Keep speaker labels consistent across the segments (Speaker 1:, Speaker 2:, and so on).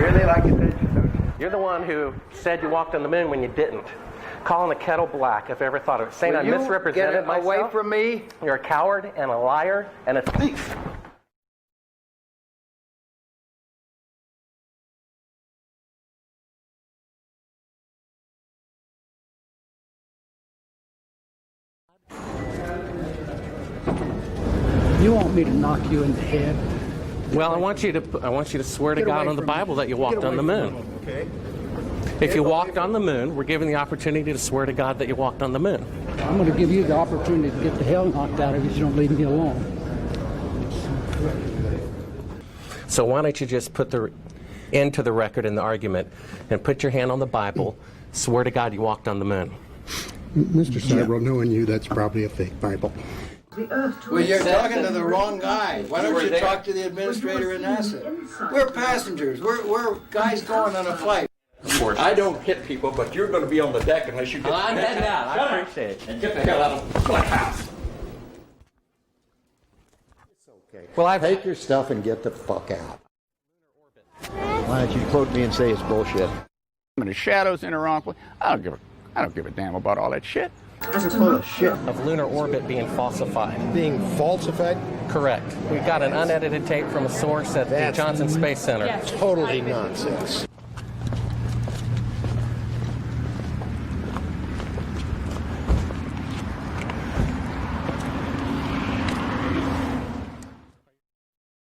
Speaker 1: really like attention, don't you?
Speaker 2: You're the one who said you walked on the moon when you didn't. Calling the kettle black, if I ever thought of it. Saying I misrepresented myself.
Speaker 1: Away from me.
Speaker 2: You're a coward and a liar and a thief.
Speaker 3: You want me to knock you in the head?
Speaker 2: Well, I want you to swear to
Speaker 3: Get
Speaker 2: God
Speaker 3: away
Speaker 2: on the
Speaker 3: from me.
Speaker 2: Bible that you
Speaker 3: Get
Speaker 2: walked
Speaker 3: away
Speaker 2: on the
Speaker 3: from
Speaker 2: moon.
Speaker 3: me.
Speaker 1: Okay.
Speaker 2: If you walked on the moon, we're given the opportunity to swear to God that you walked on the moon.
Speaker 3: I'm going to give you the opportunity to get the hell knocked out of you if you don't leave me alone.
Speaker 2: So why don't you just put the end to the record in the argument and put your hand on the Bible, swear to God you walked on the moon.
Speaker 4: Mr. Sibrel, knowing you, that's probably a fake Bible.
Speaker 1: Well, you're talking to the wrong guy. Why don't you talk to the administrator in NASA? We're passengers. We're guys going on a flight.
Speaker 5: I don't hit people, but you're going to be on the deck unless you get.
Speaker 2: I'm heading out. I appreciate it.
Speaker 5: And get the hell out of my house.
Speaker 4: Okay.
Speaker 2: Well,
Speaker 4: Take your stuff and get the fuck out. Why don't you quote me and say it's bullshit?
Speaker 5: And the shadows in Iran. I don't give a damn about all that shit.
Speaker 4: You're full of shit.
Speaker 2: of lunar orbit being falsified.
Speaker 4: Being falsified?
Speaker 2: Correct. We've got an unedited tape from a source at the Johnson Space Center.
Speaker 4: Totally nonsense.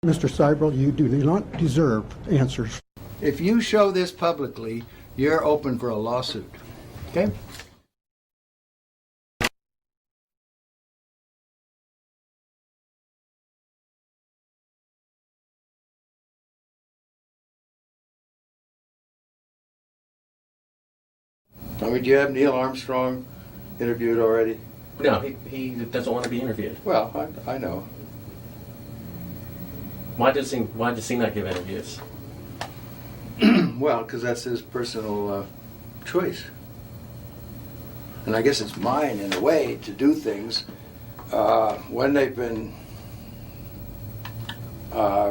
Speaker 4: Mr. Sibrel, you do not deserve answers.
Speaker 1: If you show this publicly, you're open for a lawsuit. Okay? I mean, do you have Neil Armstrong interviewed already?
Speaker 2: No, he doesn't want to be interviewed.
Speaker 1: Well, I know.
Speaker 2: Why does he not give interviews?
Speaker 1: Well, because that's his personal choice. And I guess it's mine, in a way, to do things when they've been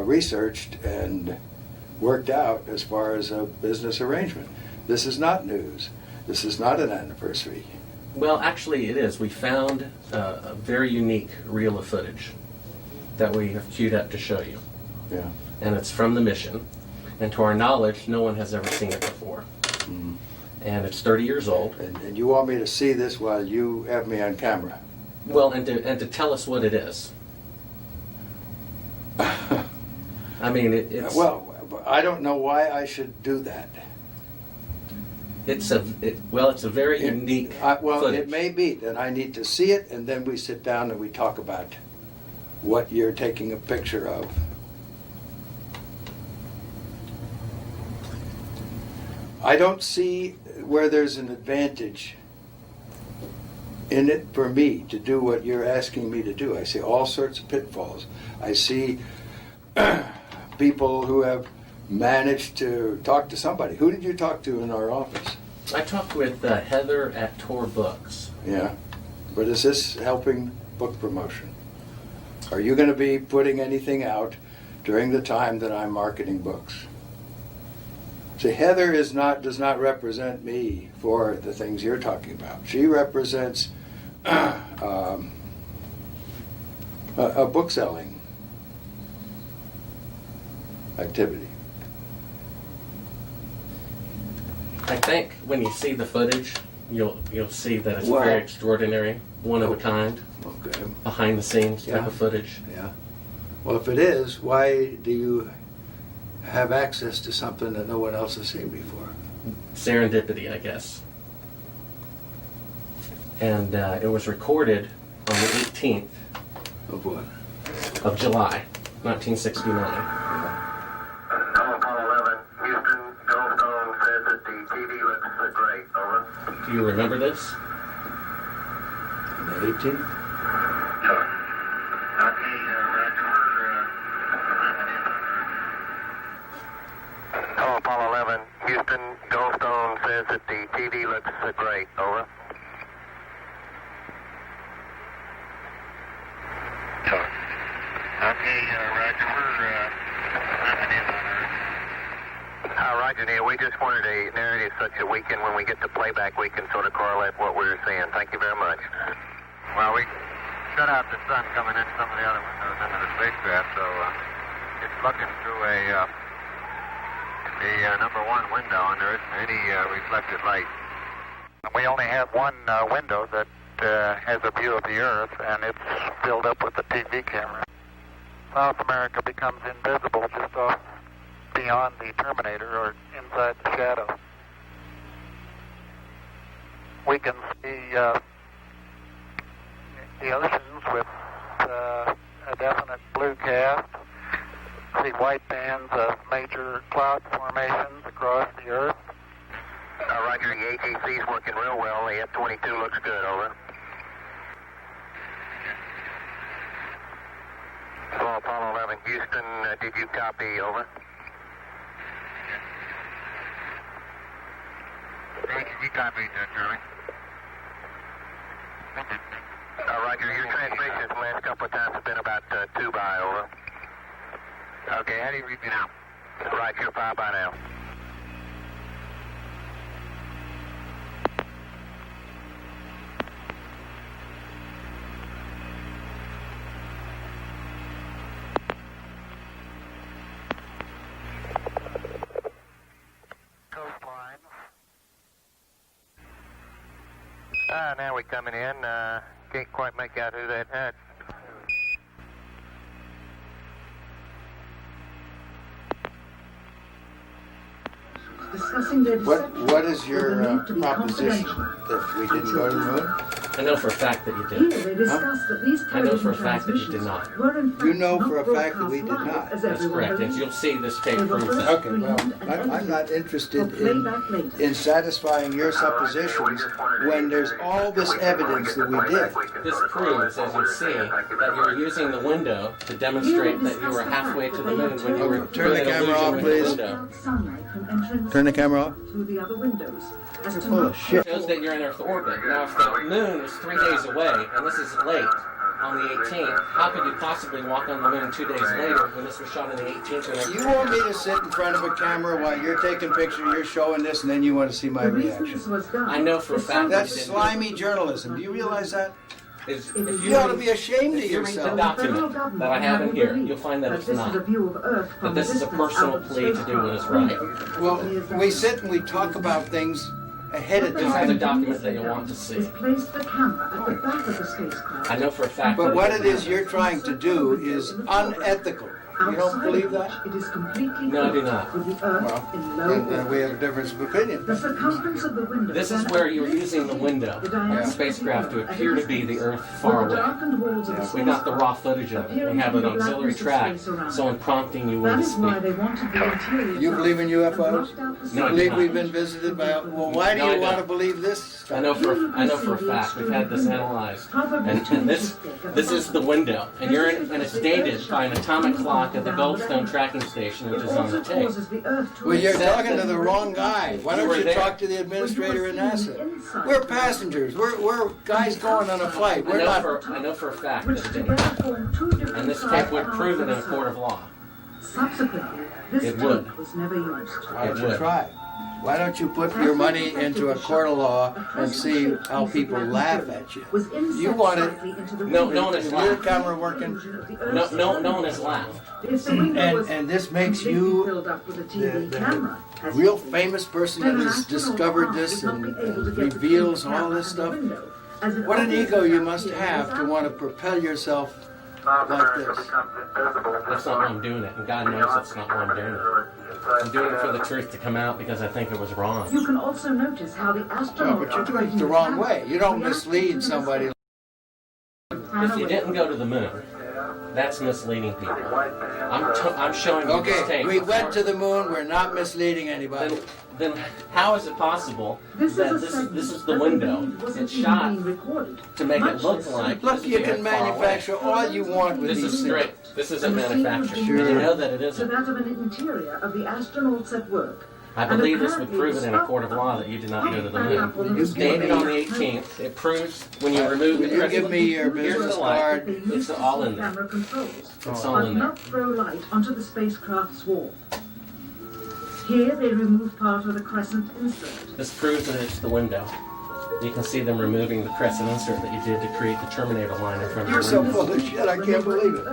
Speaker 1: researched and worked out as far as a business arrangement. This is not news. This is not an anniversary.
Speaker 2: Well, actually it is. We found a very unique reel of footage that we have queued up to show you.
Speaker 1: Yeah.
Speaker 2: And it's from the mission. And to our knowledge, no one has ever seen it before.
Speaker 1: Mm-hmm.
Speaker 2: And it's 30 years old.
Speaker 1: And you want me to see this while you have me on camera?
Speaker 2: Well, and to tell us what it is. I mean, it's...
Speaker 1: Well, I don't know why I should do that.
Speaker 2: It's a very unique footage.
Speaker 1: It may be that I need to see it, and then we sit down and we talk about what you're taking a picture of. I don't see where there's an advantage in it for me to do what you're asking me to do. I see all sorts of pitfalls. I see people who have managed to talk to somebody. Who did you talk to in our office?
Speaker 2: I talked with Heather at Tor Books.
Speaker 1: Yeah. But is this helping book promotion? Are you going to be putting anything out during the time that I'm marketing books? See, Heather does not represent me for the things you're talking about. She represents a book selling activity.
Speaker 2: I think when you see the footage, you'll see that it's very extraordinary, one of a kind, behind the scenes type of footage.
Speaker 1: Yeah. Well, if it is, why do you have access to something that no one else has seen before?
Speaker 2: Serendipity, I guess. And it was recorded on the 18th
Speaker 1: Of what?
Speaker 2: of July, 1969. Do you remember this?
Speaker 1: On the 18th?
Speaker 6: Hello, Apollo 11. Houston, Goldstone says that the TV looks great. Over. Sure. Okay, Roger. We're Roger, Neil. We just wanted a narrative such that we can, when we get the playback, we can sort of correlate what we're seeing. Thank you very much.
Speaker 7: Well, we shut out the sun coming in some of the other windows into the spacecraft, so it's looking through the number one window, and there isn't any reflected light. We only have one window that has a view of the Earth, and it's filled up with the TV camera. South America becomes invisible just off beyond the terminator or inside the shadow. We can see the oceans with a definite blue cast. See white bands of major cloud formations across the Earth.
Speaker 6: Roger, the ATC is working real well. The F-22 looks good, over. So Apollo 11, Houston, did you copy, over?
Speaker 7: ATC copied, Charlie.
Speaker 6: Roger, your transmissions the last couple of times have been about 2 by, over.
Speaker 7: Okay, how do you read me now?
Speaker 6: Right, you're 5 by now.
Speaker 7: Coastline.
Speaker 6: Now we're coming in. Can't quite make out who that had.
Speaker 8: Discussing their deception
Speaker 1: What is your
Speaker 8: with the need to be
Speaker 1: proposition?
Speaker 8: confidential.
Speaker 1: That we didn't go to the moon?
Speaker 2: I know for a fact that you
Speaker 8: Here
Speaker 2: did.
Speaker 8: they discuss that these
Speaker 2: I know for
Speaker 8: television
Speaker 2: a fact that you did
Speaker 8: transmissions
Speaker 2: not.
Speaker 8: were in fact
Speaker 1: You know
Speaker 8: not
Speaker 1: for a fact that we did
Speaker 8: broadcast
Speaker 1: not.
Speaker 8: live, as
Speaker 2: That's
Speaker 8: everyone
Speaker 2: correct, and
Speaker 8: believes.
Speaker 2: you'll see this tape
Speaker 8: They were
Speaker 2: proves
Speaker 8: first
Speaker 2: that.
Speaker 1: Okay, well,
Speaker 8: screened and
Speaker 1: I'm not interested
Speaker 8: for playback later.
Speaker 1: in satisfying your suppositions when there's all this evidence that we did.
Speaker 2: This proves, as you see, that you were using the window to demonstrate that you were halfway to the moon when you were
Speaker 1: Turn the
Speaker 2: doing an
Speaker 1: camera off,
Speaker 2: illusion with the
Speaker 1: please.
Speaker 2: window.
Speaker 8: Sunlight from entering the
Speaker 1: Turn the
Speaker 8: space
Speaker 1: camera off.
Speaker 8: through the other windows. As
Speaker 1: You're
Speaker 8: to
Speaker 1: full
Speaker 8: not
Speaker 1: of shit.
Speaker 2: It shows that you're in Earth orbit. Now, if the moon is 3 days away, and this is late, on the 18th, how could you possibly walk on the moon 2 days later when this was shot on the 18th? And
Speaker 1: You want me to sit in front of a camera while you're taking pictures, you're showing this, and then you want to see my
Speaker 8: the reason
Speaker 1: reaction?
Speaker 8: this was done.
Speaker 2: I know for a
Speaker 8: is
Speaker 2: fact
Speaker 8: so
Speaker 1: That's
Speaker 2: you didn't.
Speaker 1: slimy journalism. Do you realize that?
Speaker 2: Is,
Speaker 1: You ought to be ashamed of
Speaker 2: if you read the
Speaker 1: yourself.
Speaker 2: document that I have in here, you'll find that it's not. That this is a personal plea to do what is right.
Speaker 1: Well, we sit and we talk about things ahead of
Speaker 2: This is the
Speaker 1: time.
Speaker 2: document that you want to see.
Speaker 8: Is place the camera at the back of the spacecraft.
Speaker 2: I know for a fact
Speaker 1: But
Speaker 2: that
Speaker 1: what it is you're trying to do is unethical. You don't
Speaker 8: Outside
Speaker 1: believe
Speaker 8: of
Speaker 1: that?
Speaker 8: which it is completely
Speaker 2: No, I do
Speaker 8: covered
Speaker 2: not.
Speaker 8: with the Earth
Speaker 1: Well,
Speaker 8: in low
Speaker 1: then
Speaker 8: orbit.
Speaker 1: we have a difference of opinion.
Speaker 8: The circumference of the window.
Speaker 2: this is where you're using the window of the spacecraft to appear to be the Earth far away. We got the raw footage of it. We have an auxiliary track, someone prompting you when
Speaker 8: That
Speaker 2: to
Speaker 8: is why they
Speaker 2: speak.
Speaker 8: wanted the interior.
Speaker 1: You believe in UFOs?
Speaker 2: No, I
Speaker 1: You
Speaker 2: do
Speaker 1: believe
Speaker 2: not.
Speaker 1: we've been visited by... Well, why do
Speaker 2: No, I
Speaker 1: you want to
Speaker 2: don't.
Speaker 1: believe this
Speaker 2: I know
Speaker 1: stuff?
Speaker 2: for a fact. We've had this analyzed, and this is the window, and you're in, and it's dated by an atomic clock at the Goldstone tracking station, which
Speaker 8: It
Speaker 2: is on
Speaker 8: also
Speaker 2: the tape.
Speaker 8: causes the Earth to
Speaker 1: Well, you're
Speaker 8: rotate.
Speaker 1: talking to the wrong guy. Why
Speaker 2: You
Speaker 1: don't
Speaker 2: were
Speaker 1: you
Speaker 2: there.
Speaker 1: talk to the administrator in NASA? We're passengers. We're guys going on a flight.
Speaker 2: I
Speaker 1: We're
Speaker 2: know
Speaker 1: not...
Speaker 2: for a fact
Speaker 8: Which
Speaker 2: that it
Speaker 8: together
Speaker 2: did,
Speaker 8: form two different
Speaker 2: and this
Speaker 8: sides
Speaker 2: tape would
Speaker 8: of
Speaker 2: prove it in a
Speaker 8: the
Speaker 2: court of law.
Speaker 8: Subsequently, this
Speaker 2: It
Speaker 8: tape
Speaker 2: would.
Speaker 8: was never used.
Speaker 1: Why don't
Speaker 2: It
Speaker 1: you
Speaker 2: would.
Speaker 1: try? Why don't you put your money into a court of law and see how people laugh at you?
Speaker 8: Was inset
Speaker 1: You want it...
Speaker 8: slightly into the
Speaker 2: No,
Speaker 8: window
Speaker 2: no one has
Speaker 1: Is your
Speaker 2: laughed.
Speaker 1: camera working?
Speaker 2: No one has laughed.
Speaker 8: If the window was
Speaker 1: And this makes
Speaker 8: completely
Speaker 1: you
Speaker 8: filled up with a TV
Speaker 1: the
Speaker 8: camera, as
Speaker 1: real
Speaker 8: you see,
Speaker 1: famous person
Speaker 8: then
Speaker 1: that
Speaker 8: an
Speaker 1: has
Speaker 8: astronaut
Speaker 1: discovered
Speaker 8: would
Speaker 1: this
Speaker 8: not
Speaker 1: and
Speaker 8: be able to get the
Speaker 1: reveals
Speaker 8: TV
Speaker 1: all
Speaker 8: camera
Speaker 1: this
Speaker 8: out of the
Speaker 1: stuff.
Speaker 8: window, as it
Speaker 1: What an
Speaker 8: obviously
Speaker 1: ego you must
Speaker 8: appears
Speaker 1: have to
Speaker 8: without
Speaker 1: want to propel yourself
Speaker 7: South
Speaker 1: like
Speaker 7: America
Speaker 1: this.
Speaker 7: becomes invisible.
Speaker 2: That's not why I'm doing it, and God knows that's not why I'm doing it. I'm doing it for the truth to come out because I think it was wrong.
Speaker 8: You can also notice how the
Speaker 1: No,
Speaker 8: astronaut
Speaker 1: but you're doing it the wrong way. You don't mislead somebody.
Speaker 2: If you didn't go to the moon, that's misleading people. I'm showing you this
Speaker 1: Okay,
Speaker 2: tape.
Speaker 1: we went to the moon. We're not misleading anybody.
Speaker 2: Then how is it possible
Speaker 8: This
Speaker 2: that
Speaker 8: is a segment
Speaker 2: this is the
Speaker 8: that
Speaker 2: window?
Speaker 8: indeed wasn't
Speaker 2: It's
Speaker 8: even
Speaker 2: shot
Speaker 8: being recorded,
Speaker 2: to make
Speaker 8: much
Speaker 2: it look
Speaker 8: less
Speaker 2: like
Speaker 1: Look,
Speaker 2: this
Speaker 1: you
Speaker 2: is
Speaker 1: can
Speaker 2: far away.
Speaker 1: manufacture all you want with
Speaker 2: This
Speaker 1: these
Speaker 2: is
Speaker 1: things.
Speaker 2: straight. This isn't
Speaker 8: The scene
Speaker 2: manufactured.
Speaker 8: was
Speaker 2: And you
Speaker 1: Sure.
Speaker 2: know that it
Speaker 8: to
Speaker 2: isn't.
Speaker 8: that of an interior of the astronauts at work.
Speaker 2: I believe this would prove it in a court of law that you did not go to the moon. It's dated on the 18th. It proves when you remove
Speaker 1: Will
Speaker 2: the
Speaker 1: you give me your
Speaker 2: Here's
Speaker 1: business
Speaker 2: the light.
Speaker 1: card?
Speaker 2: It's all in there.
Speaker 8: Camera controls,
Speaker 2: It's all
Speaker 8: but
Speaker 2: in there.
Speaker 8: not throw light onto the spacecraft's wall. Here they remove part of the crescent insert.
Speaker 2: This proves that it's the window. You can see them removing the crescent insert that you did to create the Terminator line in front of
Speaker 1: You're
Speaker 2: the
Speaker 1: so
Speaker 2: window.
Speaker 1: full of shit, I can't believe it.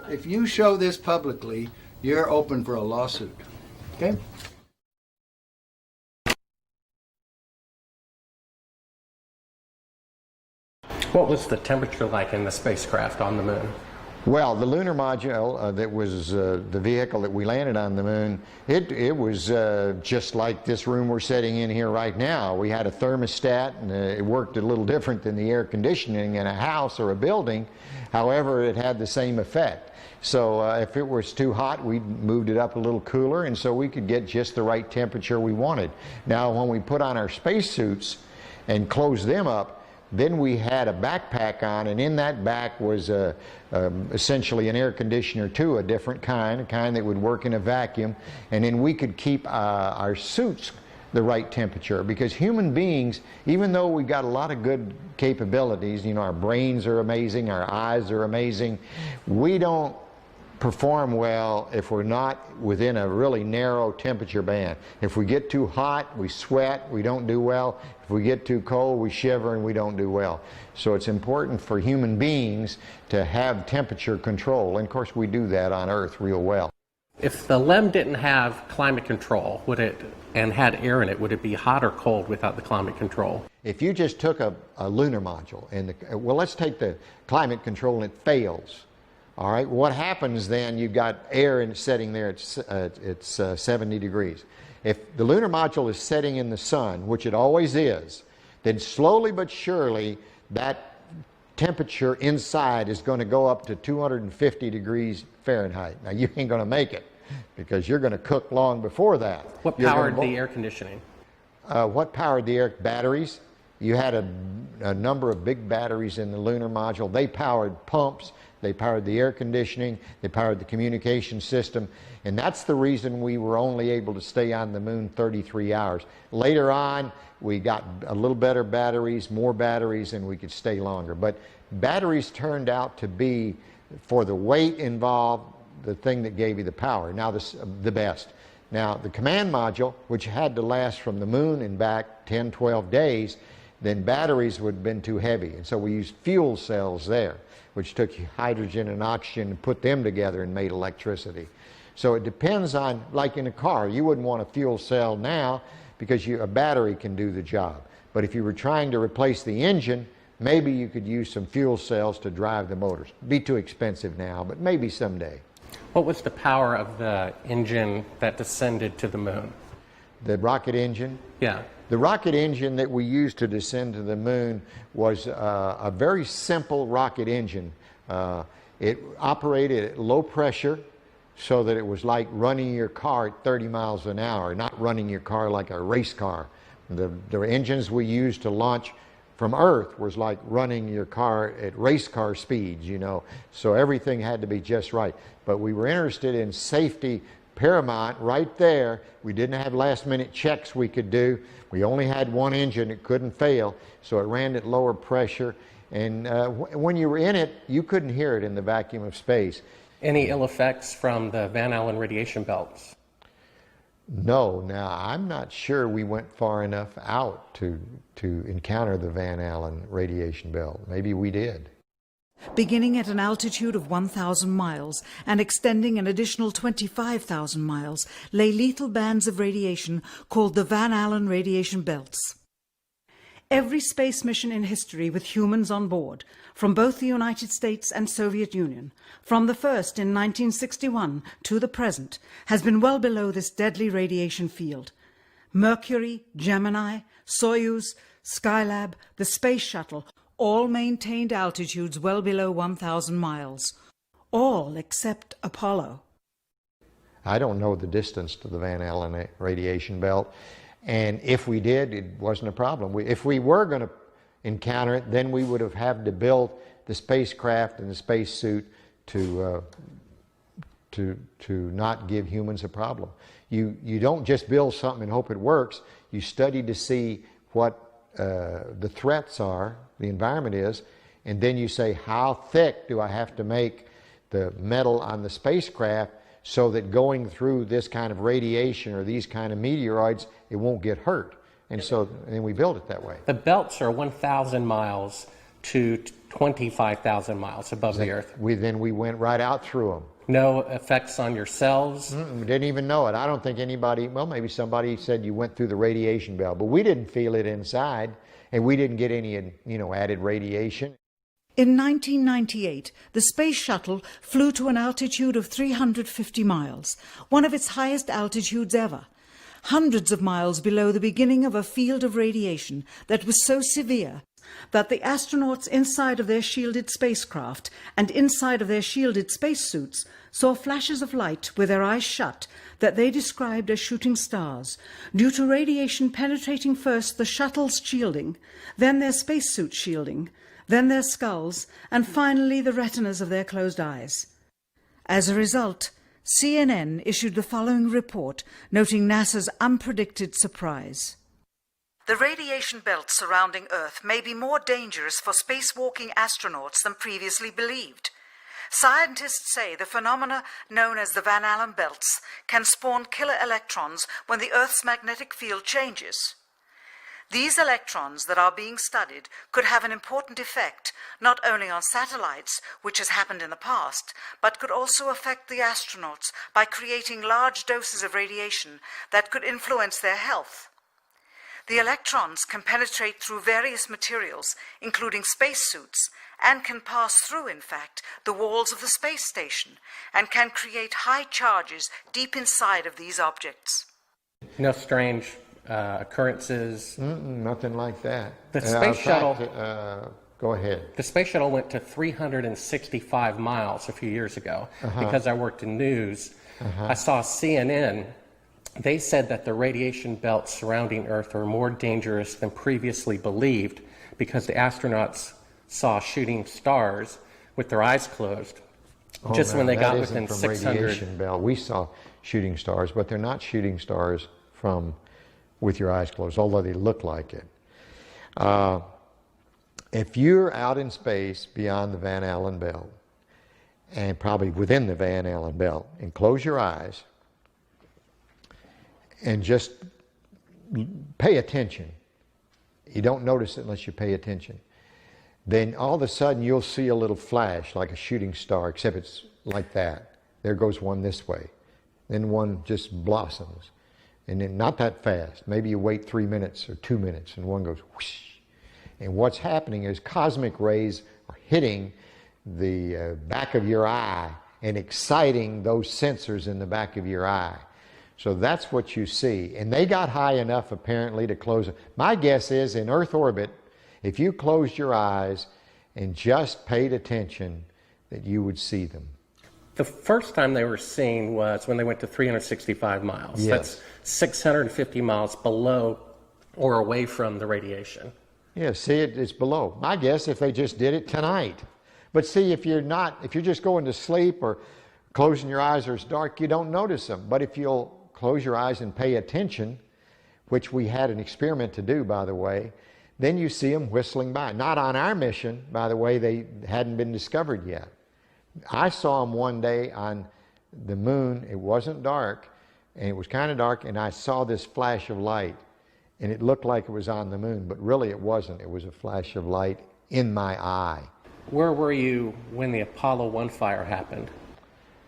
Speaker 1: If you show this publicly, you're open for a lawsuit. Okay?
Speaker 2: What was the temperature like in the spacecraft on the moon?
Speaker 4: Well, the lunar module that was the vehicle that we landed on the moon, it was just like this room we're sitting in here right now. We had a thermostat, and it worked a little different than the air conditioning in a house or a building. However, it had the same effect. So if it was too hot, we moved it up a little cooler, and so we could get just the right temperature we wanted. Now, when we put on our spacesuits and closed them up, then we had a backpack on, and in that back was essentially an air conditioner too, a different kind, a kind that would work in a vacuum, and then we could keep our suits the right temperature, because human beings, even though we've got a lot of good capabilities, you know, our brains are amazing, our eyes are amazing, we don't perform well if we're not within a really narrow temperature band. If we get too hot, we sweat, we don't do well. If we get too cold, we shiver and we don't do well. So it's important for human beings to have temperature control, and of course we do that on Earth real well.
Speaker 2: If the LEM didn't have climate control, and had air in it, would it be hot or cold without the climate control?
Speaker 4: If you just took a lunar module, and well, let's take the climate control and it fails. All right, what happens then? You've got air sitting there, it's 70 degrees. If the lunar module is setting in the sun, which it always is, then slowly but surely that temperature inside is going to go up to 250 degrees Fahrenheit. Now, you ain't going to make it, because you're going to cook long before that.
Speaker 2: What powered the air conditioning?
Speaker 4: What powered the air? Batteries. You had a number of big batteries in the lunar module. They powered pumps. They powered the air conditioning, they powered the communication system, and that's the reason we were only able to stay on the moon 33 hours. Later on, we got a little better batteries, more batteries, and we could stay longer. But batteries turned out to be, for the weight involved, the thing that gave you the power. Now, the best. Now, the command module, which had to last from the moon and back 10, 12 days, then batteries would have been too heavy, and so we used fuel cells there, which took hydrogen and oxygen and put them together and made electricity. So it depends on, like in a car, you wouldn't want a fuel cell now because a battery can do the job. But if you were trying to replace the engine, maybe you could use some fuel cells to drive the motors. It'd be too expensive now, but maybe someday.
Speaker 2: What was the power of the engine that descended to the moon?
Speaker 4: The rocket engine?
Speaker 2: Yeah.
Speaker 4: The rocket engine that we used to descend to the moon was a very simple rocket engine. It operated at low pressure, so that it was like running your car at 30 miles an hour, not running your car like a race car. The engines we used to launch from Earth was like running your car at race car speeds, you know. So everything had to be just right. But we were interested in safety paramount right there. We didn't have last minute checks we could do. We only had one engine, it couldn't fail, so it ran at lower pressure. And when you were in it, you couldn't hear it in the vacuum of space.
Speaker 2: Any ill effects from the Van Allen radiation belts?
Speaker 4: No. Now, I'm not sure we went far enough out to encounter the Van Allen radiation belt. Maybe we did.
Speaker 9: Beginning at an altitude of 1,000 miles and extending an additional 25,000 miles, lay lethal bands of radiation called the Van Allen radiation belts. Every space mission in history with humans on board, from both the United States and Soviet Union, from the first in 1961 to the present, has been well below this deadly radiation field. Mercury, Gemini, Soyuz, Skylab, the Space Shuttle, all maintained altitudes well below 1,000 miles. All except Apollo.
Speaker 4: I don't know the distance to the Van Allen radiation belt, and if we did, it wasn't a problem. If we were going to encounter it, then we would have had to build the spacecraft and the spacesuit to not give humans a problem. You don't just build something and hope it works. You study to see what the threats are, the environment is, and then you say, how thick do I have to make the metal on the spacecraft so that going through this kind of radiation or these kind of meteoroids, it won't get hurt. And so then we build it that way.
Speaker 2: The belts are 1,000 miles to 25,000 miles above the Earth.
Speaker 4: Then we went right out through them.
Speaker 2: No effects on your cells?
Speaker 4: We didn't even know it. I don't think anybody, well, maybe somebody said you went through the radiation belt, but we didn't feel it inside, and we didn't get any, added radiation.
Speaker 9: In 1998, the Space Shuttle flew to an altitude of 350 miles, one of its highest altitudes ever, hundreds of miles below the beginning of a field of radiation that was so severe that the astronauts inside of their shielded spacecraft and inside of their shielded spacesuits saw flashes of light with their eyes shut that they described as shooting stars, due to radiation penetrating first the shuttle's shielding, then their spacesuit shielding, then their skulls, and finally the retinas of their closed eyes. As a result, CNN issued the following report, noting NASA's unpredicted surprise. The radiation belt surrounding Earth may be more dangerous for spacewalking astronauts than previously believed. Scientists say the phenomena known as the Van Allen belts can spawn killer electrons when the Earth's magnetic field changes. These electrons that are being studied could have an important effect, not only on satellites, which has happened in the past, but could also affect the astronauts by creating large doses of radiation that could influence their health. The electrons can penetrate through various materials, including spacesuits, and can pass through, in fact, the walls of the space station, and can create high charges deep inside of these objects.
Speaker 2: No strange occurrences?
Speaker 4: Nothing like that.
Speaker 2: The space shuttle...
Speaker 4: go ahead.
Speaker 2: The space shuttle went to 365 miles a few years ago. Because I worked in news. I saw CNN. They said that the radiation belts surrounding Earth are more dangerous than previously believed because the astronauts saw shooting stars with their eyes closed. Just when they got within 600...
Speaker 4: radiation belt. We saw shooting stars, but they're not shooting stars from with your eyes closed, although they look like it. If you're out in space beyond the Van Allen belt, and probably within the Van Allen belt, and close your eyes, and just pay attention. You don't notice it unless you pay attention. Then all of a sudden you'll see a little flash like a shooting star, except it's like that. There goes one this way. Then one just blossoms. And then not that fast. Maybe you wait 3 minutes or 2 minutes and one goes whoosh. And what's happening is cosmic rays are hitting the back of your eye and exciting those sensors in the back of your eye. So that's what you see. And they got high enough apparently to close it. My guess is in Earth orbit, if you closed your eyes and just paid attention, that you would see them.
Speaker 2: The first time they were seen was when they went to 365 miles.
Speaker 4: Yes.
Speaker 2: That's 650 miles below or away from the radiation.
Speaker 4: Yeah, see, it's below. My guess if they just did it tonight. But see, if you're just going to sleep or closing your eyes or it's dark, you don't notice them. But if you'll close your eyes and pay attention, which we had an experiment to do, by the way, then you see them whistling by. Not on our mission, by the way, they hadn't been discovered yet. I saw them one day on the moon. It wasn't dark, and it was kind of dark, and I saw this flash of light, and it looked like it was on the moon, but really it wasn't. It was a flash of light in my eye.
Speaker 2: Where were you when the Apollo 1 fire happened?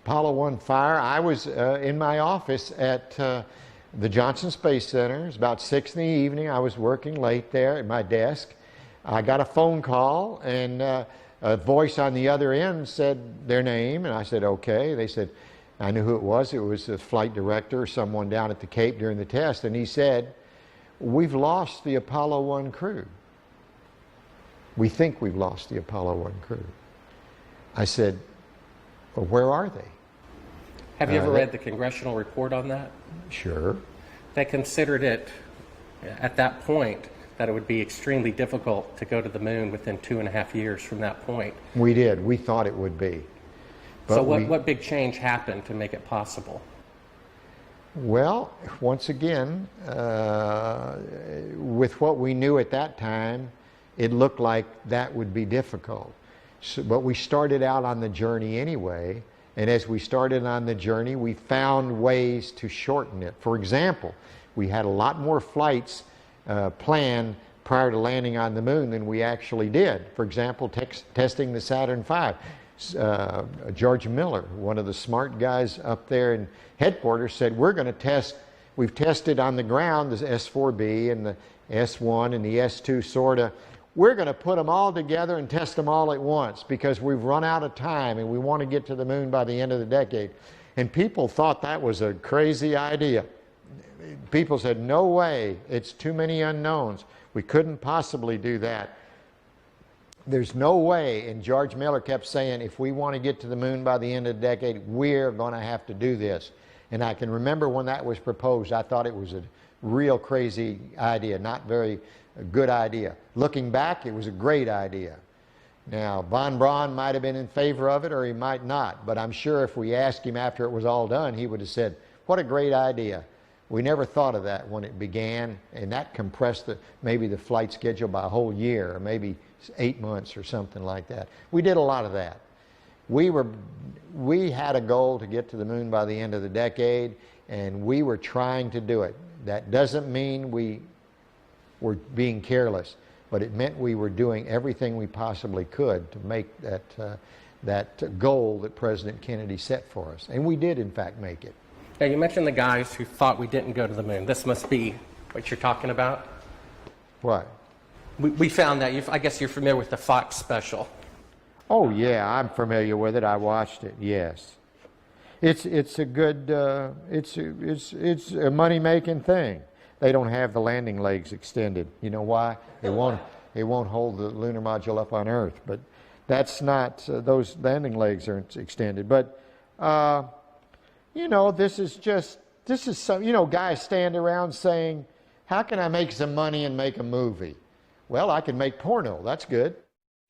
Speaker 4: Apollo 1 fire, I was in my office at the Johnson Space Center. It was about 6 in the evening. I was working late there at my desk. I got a phone call, and a voice on the other end said their name, and I said, okay. They said, I knew who it was. It was the flight director or someone down at the Cape during the test, and he said, we've lost the Apollo 1 crew. We think we've lost the Apollo 1 crew. I said, well, where are they?
Speaker 2: Have you ever read the congressional report on that?
Speaker 4: Sure.
Speaker 2: They considered it, at that point, that it would be extremely difficult to go to the moon within 2.5 years from that point.
Speaker 4: We did. We thought it would be. But
Speaker 2: so what big change happened to make it possible?
Speaker 4: Well, once again, with what we knew at that time, it looked like that would be difficult. So, but we started out on the journey anyway, And as we started on the journey, we found ways to shorten it. For example, we had a lot more flights planned prior to landing on the moon than we actually did. For example, testing the Saturn V. George Miller, one of the smart guys up there in headquarters, said, we're going to test, we've tested on the ground the S4B and the S1 and the S2 sorta. We're going to put them all together and test them all at once because we've run out of time and we want to get to the moon by the end of the decade. And people thought that was a crazy idea. People said, no way, it's too many unknowns. We couldn't possibly do that. There's no way, and George Miller kept saying, if we want to get to the moon by the end of the decade, we're going to have to do this. And I can remember when that was proposed, I thought it was a real crazy idea, not very good idea. Looking back, it was a great idea. Now, von Braun might have been in favor of it or he might not, but I'm sure if we asked him after it was all done, he would have said, what a great idea. We never thought of that when it began, and that compressed maybe the flight schedule by a whole year or maybe 8 months or something like that. We did a lot of that. We had a goal to get to the moon by the end of the decade, and we were trying to do it. That doesn't mean we were being careless, but it meant we were doing everything we possibly could to make that goal that President Kennedy set for us. And we did, in fact, make it.
Speaker 2: Now, you mentioned the guys who thought we didn't go to the moon. This must be what you're talking about?
Speaker 4: What?
Speaker 2: We found that. I guess you're familiar with the Fox special.
Speaker 4: Oh, yeah, I'm familiar with it. I watched it, yes. It's a good, it's a money-making thing. They don't have the landing legs extended. You know why? It won't hold the lunar module up on Earth. But that's not, those landing legs aren't extended. But, you know, this is some, you know, guys stand around saying, how can I make some money and make a movie? Well, I can make porno. That's good.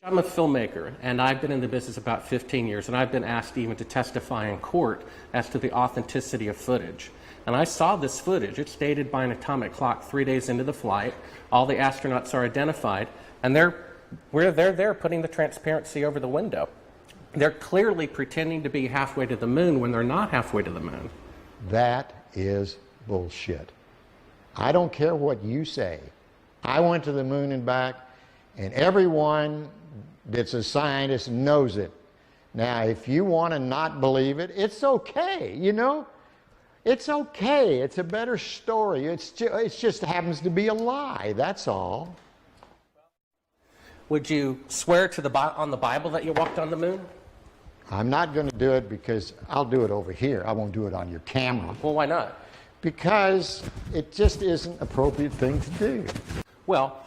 Speaker 2: I'm a filmmaker, and I've been in the business about 15 years, and I've been asked even to testify in court as to the authenticity of footage. And I saw this footage. It's dated by an atomic clock 3 days into the flight. All the astronauts are identified, and they're there putting the transparency over the window. They're clearly pretending to be halfway to the moon when they're not halfway to the moon.
Speaker 4: That is bullshit. I don't care what you say. I went to the moon and back, and everyone that's a scientist knows it. Now, if you want to not believe it, it's okay, you know? It's okay. It's a better story. It just happens to be a lie, that's all.
Speaker 2: Would you swear to on the Bible that you walked on the moon?
Speaker 4: I'm not going to do it because I'll do it over here. I won't do it on your camera.
Speaker 2: Well, why not?
Speaker 4: Because it just isn't an appropriate thing to do.
Speaker 2: Well,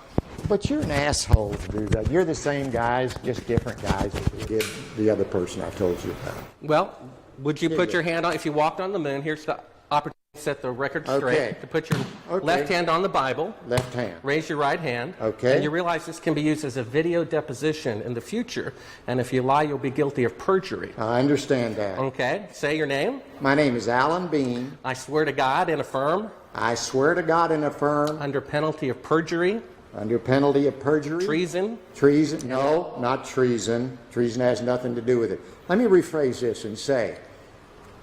Speaker 4: but you're an asshole to do that. You're the same guys, just different guys that did the other person I told you about.
Speaker 2: Well, would you put your hand on, if you walked on the moon, here's the opportunity to set the record straight, to put your left hand on the Bible.
Speaker 4: Left hand.
Speaker 2: Raise your right hand.
Speaker 4: Okay.
Speaker 2: And you realize this can be used as a video deposition in the future. And if you lie, you'll be guilty of perjury.
Speaker 4: I understand that.
Speaker 2: Okay. Say your name.
Speaker 4: My name is Alan Bean.
Speaker 2: I swear to God and affirm.
Speaker 4: I swear to God and affirm.
Speaker 2: Under penalty of perjury.
Speaker 4: Under penalty of perjury.
Speaker 2: Treason.
Speaker 4: Treason. No, not treason. Treason has nothing to do with it. Let me rephrase this and say,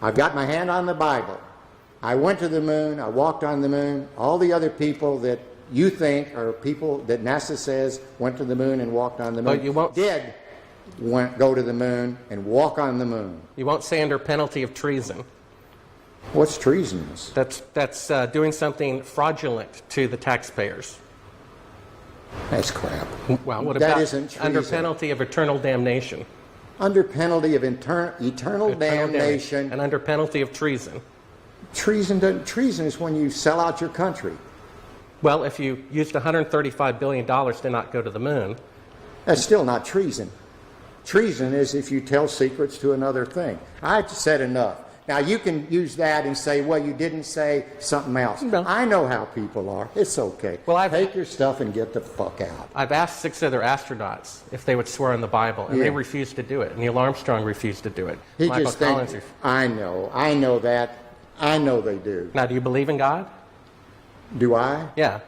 Speaker 4: I've got my hand on the Bible. I went to the moon. I walked on the moon. All the other people that you think are people that NASA says went to the moon and walked on the moon go to the moon and walk on the moon.
Speaker 2: You won't say under penalty of treason.
Speaker 4: What's treasonous?
Speaker 2: That's doing something fraudulent to the taxpayers.
Speaker 4: That's crap.
Speaker 2: Well, what
Speaker 4: that
Speaker 2: about
Speaker 4: isn't treason.
Speaker 2: Under penalty of eternal damnation?
Speaker 4: Under penalty of eternal damnation.
Speaker 2: And under penalty of treason?
Speaker 4: Treason is when you sell out your country.
Speaker 2: Well, if you used $135 billion to not go to the moon.
Speaker 4: That's still not treason. Treason is if you tell secrets to another thing. I've said enough. Now, you can use that and say, well, you didn't say something else.
Speaker 2: No.
Speaker 4: I know how people are. It's okay.
Speaker 2: Well,
Speaker 4: take your stuff and get the fuck out.
Speaker 2: I've asked 6 other astronauts if they would swear on the Bible, and they refused to do it. Neil Armstrong refused to do it.
Speaker 4: He just thinks, I know that. I know they do.
Speaker 2: Now, do you believe in God?
Speaker 4: Do I?
Speaker 2: Yeah.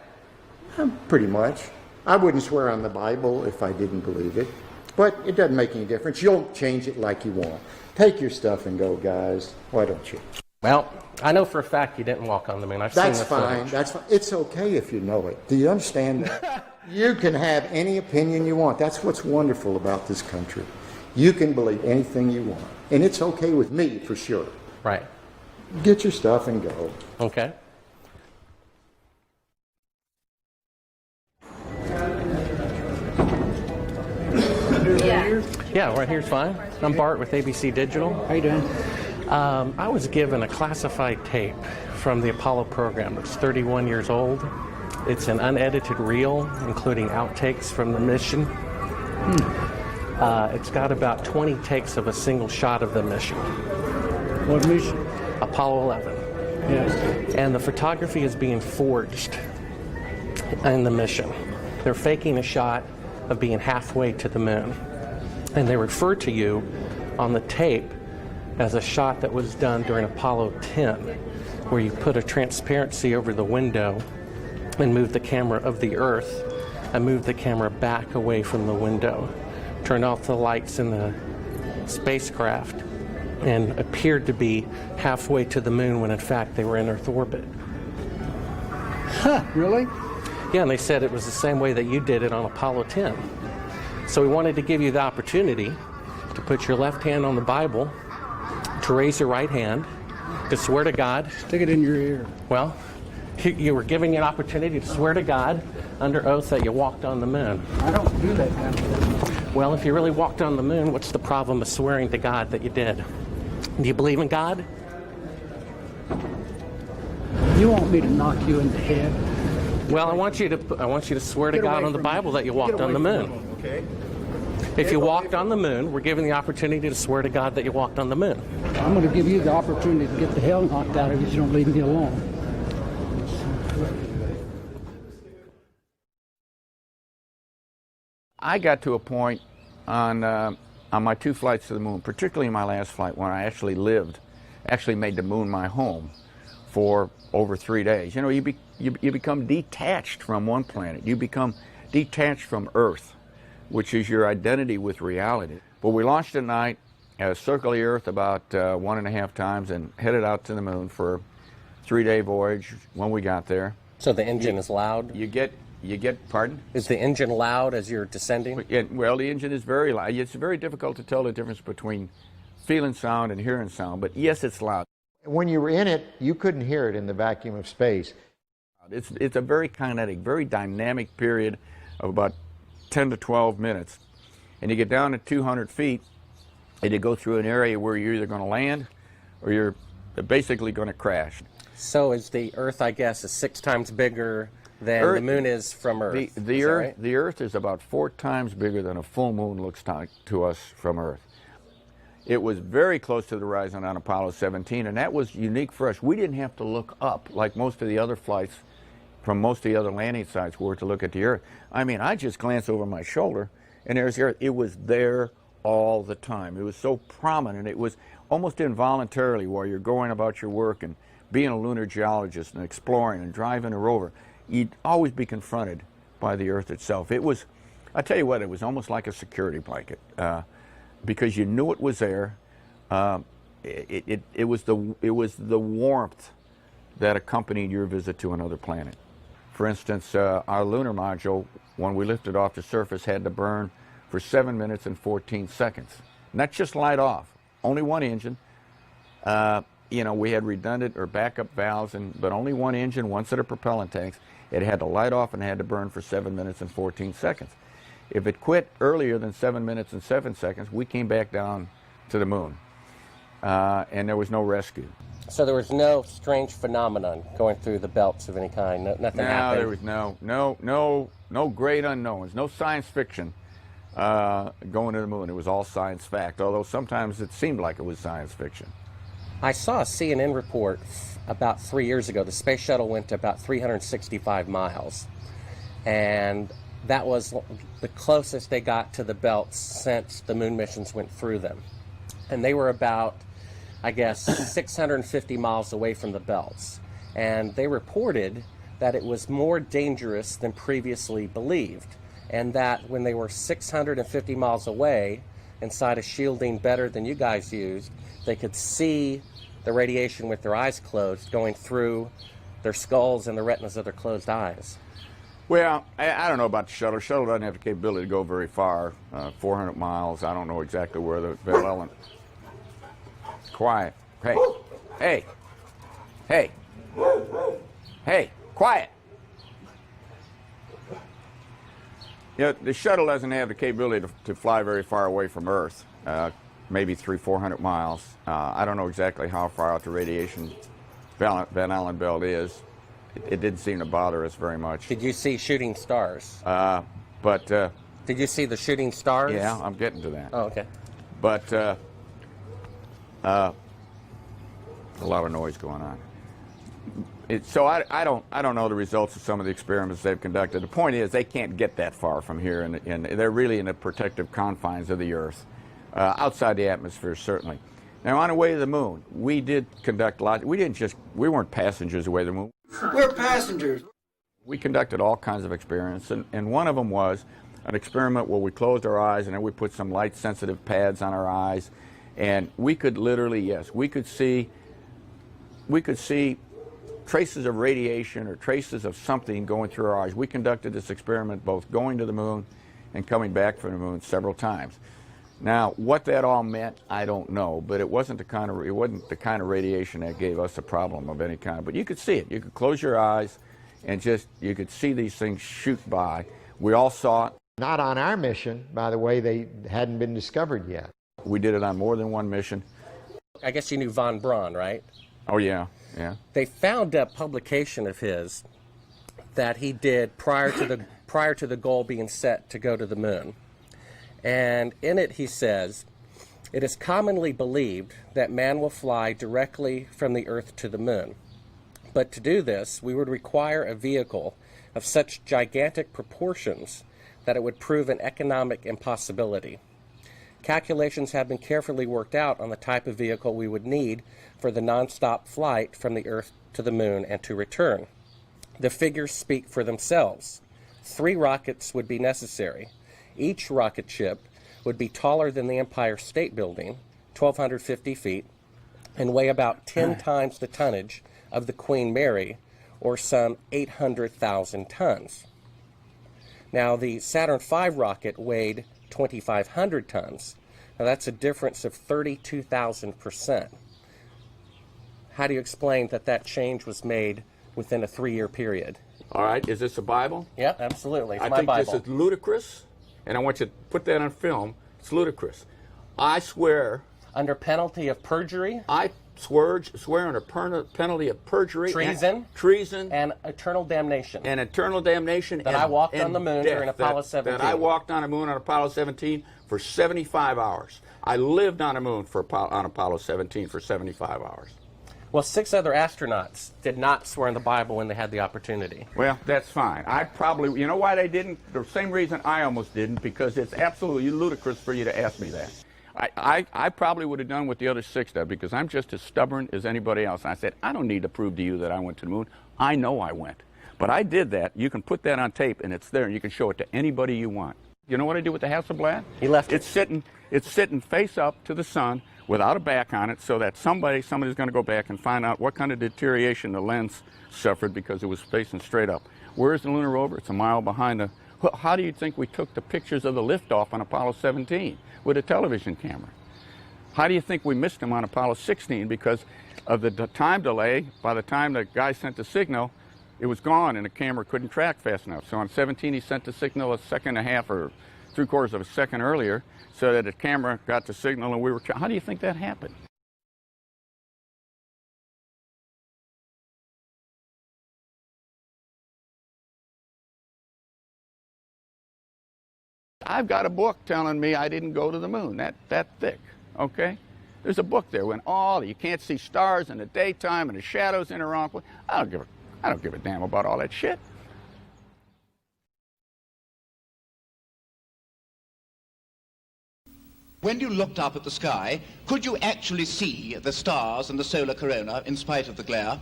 Speaker 4: Pretty much. I wouldn't swear on the Bible if I didn't believe it. But it doesn't make any difference. You'll change it like you want. Take your stuff and go, guys. Why don't you?
Speaker 2: Well, I know for a fact you didn't walk on the moon.
Speaker 4: That's fine. That's fine. It's okay if you know it. Do you understand that? You can have any opinion you want. That's what's wonderful about this country. You can believe anything you want. And it's okay with me, for sure.
Speaker 2: Right.
Speaker 4: Get your stuff and go.
Speaker 2: Okay. Yeah, right here's fine. I'm Bart with ABC Digital.
Speaker 3: How you doing?
Speaker 2: I was given a classified tape from the Apollo program. It's 31 years old. It's an unedited reel, including outtakes from the mission. It's got about 20 takes of a single shot of the mission.
Speaker 3: What mission?
Speaker 2: Apollo 11.
Speaker 3: Yes.
Speaker 2: And the photography is being forged in the mission. They're faking a shot of being halfway to the moon. And they refer to you on the tape as a shot that was done during Apollo 10, where you put a transparency over the window and move the camera of the Earth and move the camera back away from the window, turn off the lights in the spacecraft, and appeared to be halfway to the moon when in fact they were in Earth orbit.
Speaker 3: Huh, really?
Speaker 2: Yeah, and they said it was the same way that you did it on Apollo 10. So we wanted to give you the opportunity to put your left hand on the Bible, to raise your right hand, to swear to God.
Speaker 3: Stick it in your ear.
Speaker 2: Well, you were giving you an opportunity to swear to God under oath that you walked on the moon.
Speaker 3: I don't do that kind of thing.
Speaker 2: Well, if you really walked on the moon, what's the problem of swearing to God that you did? Do you believe in God?
Speaker 3: You want me to knock you in the head?
Speaker 2: Well, I want you to swear to God on the Bible that you walked on the moon.
Speaker 4: Okay?
Speaker 2: If you walked on the moon, we're given the opportunity to swear to God that you walked on the moon.
Speaker 3: I'm going to give you the opportunity to get the hell knocked out of you if you don't leave me alone.
Speaker 5: I got to a point on my 2 flights to the moon, particularly my last flight, when I actually made the moon my home for over 3 days. You know, you become detached from one planet. You become detached from Earth, which is your identity with reality. But we launched at night, circled the Earth about 1.5 times, and headed out to the moon for a 3-day voyage when we got there.
Speaker 2: So the engine is loud?
Speaker 5: You get, pardon?
Speaker 2: Is the engine loud as you're descending?
Speaker 5: Well, the engine is very loud. It's very difficult to tell the difference between feeling sound and hearing sound, but yes, it's loud.
Speaker 4: When you were in it, you couldn't hear it in the vacuum of space.
Speaker 5: It's a very kinetic, very dynamic period of about 10 to 12 minutes. And you get down to 200 feet, and you go through an area where you're either going to land or you're basically going to crash.
Speaker 2: So is the Earth, I guess, is 6 times bigger than the moon is from Earth?
Speaker 5: The Earth is about 4 times bigger than a full moon looks to us from Earth. It was very close to the horizon on Apollo 17, and that was unique for us. We didn't have to look up like most of the other flights from most of the other landing sites were to look at the Earth. I mean, I just glanced over my shoulder, and there's the Earth. It was there all the time. It was so prominent. It was almost involuntarily while you're going about your work and being a lunar geologist and exploring and driving a rover, you'd always be confronted by the Earth itself. It was, I tell you what, it was almost like a security blanket. Because you knew it was there. It was the warmth that accompanied your visit to another planet. For instance, our lunar module, when we lifted off the surface, had to burn for 7 minutes and 14 seconds. Not just light off, only one engine. You know, we had redundant or backup valves, but only one engine, one set of propellant tanks. It had to light off and had to burn for 7 minutes and 14 seconds. If it quit earlier than 7 minutes and 7 seconds, we came back down to the moon, and there was no rescue.
Speaker 2: So there was no strange phenomenon going through the belts of any kind. Nothing happened.
Speaker 5: There was no great unknowns, no science fiction going to the moon. It was all science fact, although sometimes it seemed like it was science fiction.
Speaker 2: I saw a CNN report about 3 years ago. The space shuttle went to about 365 miles, and that was the closest they got to the belts since the moon missions went through them. And they were about, I guess, 650 miles away from the belts. And they reported that it was more dangerous than previously believed. and that when they were 650 miles away, inside a shielding better than you guys used, they could see the radiation with their eyes closed going through their skulls and the retinas of their closed eyes.
Speaker 5: Well, I don't know about the shuttle. The shuttle doesn't have the capability to go very far, 400 miles. I don't know exactly where the Bell. Quiet. Hey. Hey. Hey. Hey. Quiet. You know, the shuttle doesn't have the capability to fly very far away from Earth, maybe 300-400 miles. I don't know exactly how far out the radiation Van Allen belt is. It didn't seem to bother us very much.
Speaker 2: Did you see shooting stars?
Speaker 5: Did
Speaker 2: you see the shooting stars?
Speaker 5: Yeah, I'm getting to that.
Speaker 2: Oh, okay.
Speaker 5: But a lot of noise going on. So I don't know the results of some of the experiments they've conducted. The point is they can't get that far from here, and they're really in the protective confines of the Earth, outside the atmosphere certainly. Now on the way to the moon, we did conduct lots. We weren't passengers away to the moon.
Speaker 1: We're passengers.
Speaker 5: We conducted all kinds of experiments, and one of them was an experiment where we closed our eyes and then we put some light-sensitive pads on our eyes, and we could literally, yes, we could see traces of radiation or traces of something going through our eyes. We conducted this experiment both going to the moon and coming back from the moon several times. Now, what that all meant, I don't know, but it wasn't the kind of radiation that gave us a problem of any kind. But you could see it. You could close your eyes and you could see these things shoot by. We all saw it.
Speaker 4: Not on our mission, by the way. They hadn't been discovered yet.
Speaker 5: We did it on more than one mission.
Speaker 2: I guess you knew von Braun, right?
Speaker 5: Oh, yeah, yeah.
Speaker 2: They found a publication of his that he did prior to the goal being set to go to the moon. And in it he says, "It is commonly believed that man will fly directly from the Earth to the moon. But to do this, we would require a vehicle of such gigantic proportions that it would prove an economic impossibility. Calculations have been carefully worked out on the type of vehicle we would need for the non-stop flight from the Earth to the moon and to return. The figures speak for themselves. 3 rockets would be necessary. Each rocket ship would be taller than the Empire State Building, 1,250 feet, and weigh about 10 times the tonnage of the Queen Mary, or some 800,000 tons. Now, the Saturn V rocket weighed 2,500 tons. Now, that's a difference of 32,000%. How do you explain that change was made within a 3-year period?
Speaker 5: All right, is this a Bible?
Speaker 2: Yeah, absolutely. It's
Speaker 5: I
Speaker 2: my
Speaker 5: think
Speaker 2: Bible.
Speaker 5: this is ludicrous, and I want you to put that on film. It's ludicrous. I swear...
Speaker 2: Under penalty of perjury?
Speaker 5: I swear under penalty of perjury.
Speaker 2: Treason. And eternal damnation.
Speaker 5: And eternal damnation.
Speaker 2: That I walked on the moon during Apollo 17.
Speaker 5: That I walked on the moon on Apollo 17 for 75 hours. I lived on the moon on Apollo 17 for 75 hours.
Speaker 2: Well, 6 other astronauts did not swear in the Bible when they had the opportunity.
Speaker 5: Well, that's fine. I probably, you know why they didn't? The same reason I almost didn't, because it's absolutely ludicrous for you to ask me that. I probably would have done what the other 6 did, because I'm just as stubborn as anybody else. And I said, I don't need to prove to you that I went to the moon. I know I went. But I did that. You can put that on tape, and it's there, and you can show it to anybody you want. You know what I do with the Hasselblad?
Speaker 2: He left it.
Speaker 5: It's sitting face up to the sun without a back on it, so that somebody's going to go back and find out what kind of deterioration the lens suffered because it was facing straight up. Where's the lunar rover? It's a mile behind the... How do you think we took the pictures of the liftoff on Apollo 17 with a television camera? How do you think we missed them on Apollo 16 because of the time delay? By the time the guy sent the signal, it was gone and the camera couldn't track fast enough. So on 17 he sent the signal a second and a half or 3/4 of a second earlier so that the camera got the signal and we were... How do you think that happened? I've got a book telling me I didn't go to the moon, that thick, okay? There's a book there when you can't see stars in the daytime and the shadows in the wrong place. I don't give a damn about all that shit.
Speaker 10: When you looked up at the sky, could you actually see the stars and the solar corona in spite of the glare?